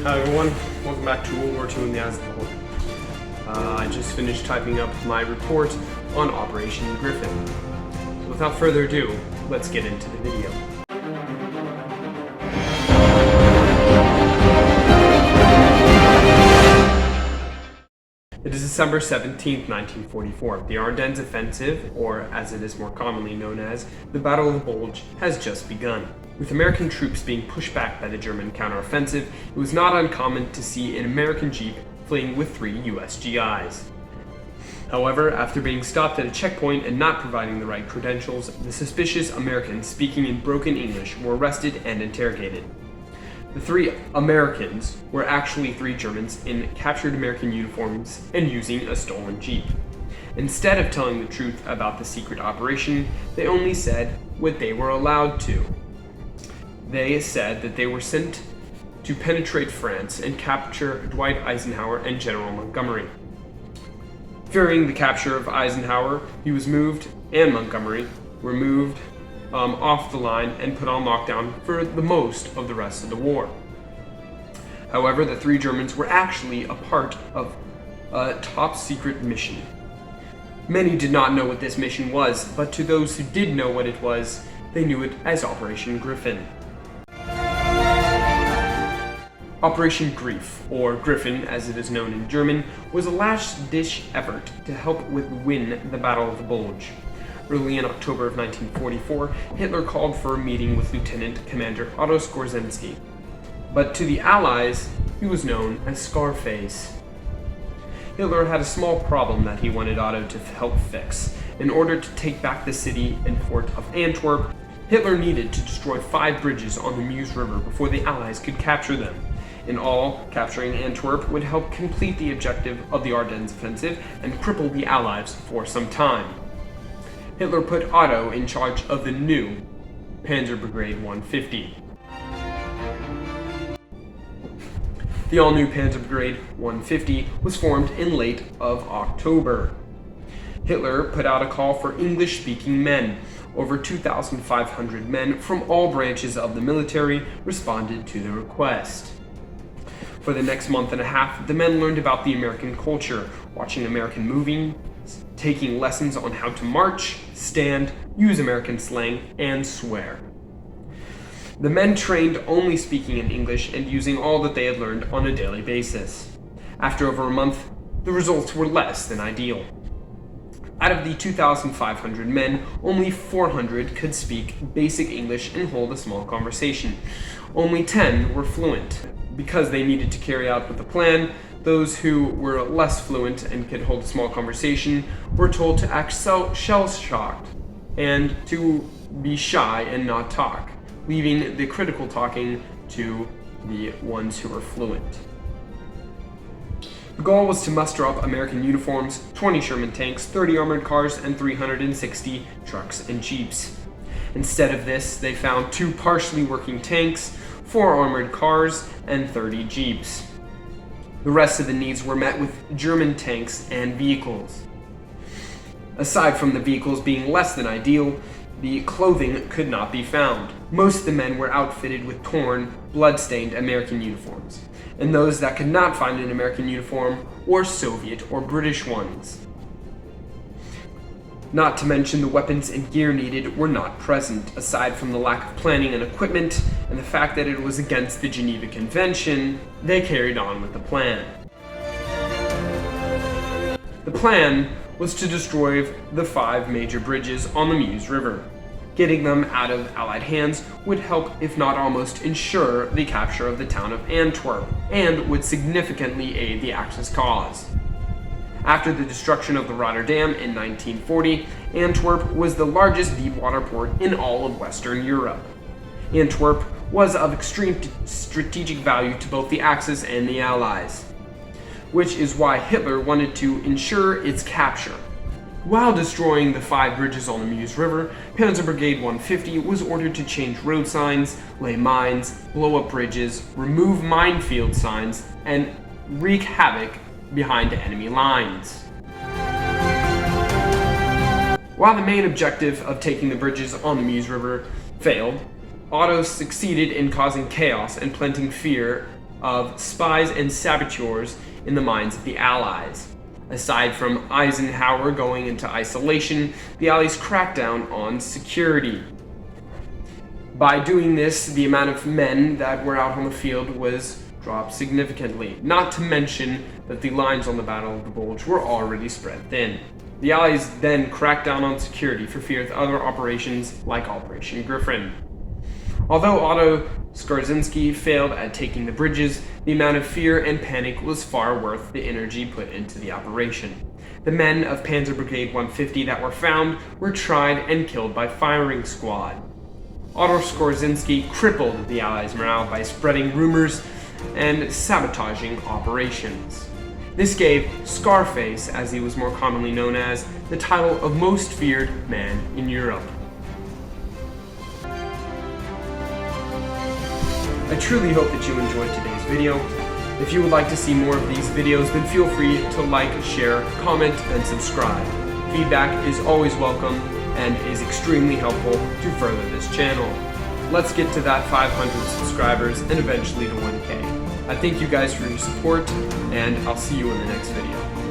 Hi everyone, welcome back to World War II in the Eyes of the Beholder. I just finished typing up my report on Operation Griffin. So without further ado, let's get into the video. It is December 17th, 1944. The Ardennes Offensive, or as it is more commonly known as, the Battle of the Bulge, has just begun. With American troops being pushed back by the German counteroffensive, it was not uncommon to see an American jeep fleeing with 3 US GIs. However, after being stopped at a checkpoint and not providing the right credentials, the suspicious Americans speaking in broken English were arrested and interrogated. The 3 Americans were actually 3 Germans in captured American uniforms and using a stolen jeep. Instead of telling the truth about the secret operation, they only said what they were allowed to. They said that they were sent to penetrate France and capture Dwight Eisenhower and General Montgomery. Fearing the capture of Eisenhower, he was moved, and Montgomery were moved off the line and put on lockdown for the most of the rest of the war. However, the 3 Germans were actually a part of a top secret mission. Many did not know what this mission was, but to those who did know what it was, they knew it as Operation Griffin. Operation Grief, or Griffin as it is known in German, was a last-ditch effort to help win the Battle of the Bulge. Early in October of 1944, Hitler called for a meeting with Lieutenant Commander Otto Skorzeny. But to the Allies, he was known as Scarface. Hitler had a small problem that he wanted Otto to help fix. In order to take back the city and port of Antwerp, Hitler needed to destroy 5 bridges on the Meuse River before the Allies could capture them. In all, capturing Antwerp would help complete the objective of the Ardennes Offensive and cripple the Allies for some time. Hitler put Otto in charge of the new Panzer Brigade 150. The all-new Panzer Brigade 150 was formed in late of October. Hitler put out a call for English-speaking men. Over 2,500 men from all branches of the military responded to the request. For the next month and a half, the men learned about the American culture, watching American movies, taking lessons on how to march, stand, use American slang, and swear. The men trained only speaking in English and using all that they had learned on a daily basis. After over a month, the results were less than ideal. Out of the 2,500 men, only 400 could speak basic English and hold a small conversation. Only 10 were fluent. Because they needed to carry out with the plan, those who were less fluent and could hold a small conversation were told to act shell-shocked and to be shy and not talk, leaving the critical talking to the ones who were fluent. The goal was to muster up American uniforms, 20 Sherman tanks, 30 armored cars, and 360 trucks and jeeps. Instead of this, they found 2 partially working tanks, 4 armored cars, and 30 jeeps. The rest of the needs were met with German tanks and vehicles. Aside from the vehicles being less than ideal, the clothing could not be found. Most of the men were outfitted with torn, blood-stained American uniforms, and those that could not find an American uniform were Soviet or British ones. Not to mention the weapons and gear needed were not present, aside from the lack of planning and equipment, and the fact that it was against the Geneva Convention, they carried on with the plan. The plan was to destroy the 5 major bridges on the Meuse River. Getting them out of Allied hands would help, if not almost ensure, the capture of the town of Antwerp, and would significantly aid the Axis cause. After the destruction of the Rotterdam in 1940, Antwerp was the largest deep-water port in all of Western Europe. Antwerp was of extreme strategic value to both the Axis and the Allies, which is why Hitler wanted to ensure its capture. While destroying the 5 bridges on the Meuse River, Panzer Brigade 150 was ordered to change road signs, lay mines, blow up bridges, remove minefield signs, and wreak havoc behind enemy lines. While the main objective of taking the bridges on the Meuse River failed, Otto succeeded in causing chaos and planting fear of spies and saboteurs in the minds of the Allies. Aside from Eisenhower going into isolation, the Allies cracked down on security. By doing this, the amount of men that were out on the field was dropped significantly, not to mention that the lines on the Battle of the Bulge were already spread thin. The Allies then cracked down on security for fear of other operations like Operation Griffin. Although Otto Skorzinski failed at taking the bridges, the amount of fear and panic was far worth the energy put into the operation. The men of Panzer Brigade 150 that were found were tried and killed by firing squad. Otto Skorzinski crippled the Allies' morale by spreading rumors and sabotaging operations. This gave Scarface, as he was more commonly known as, the title of most feared man in Europe. I truly hope that you enjoyed today's video. If you would like to see more of these videos, then feel free to like, share, comment, and subscribe. Feedback is always welcome and is extremely helpful to further this channel. Let's get to that 500 subscribers and eventually to 1K. I thank you guys for your support, and I'll see you in the next video.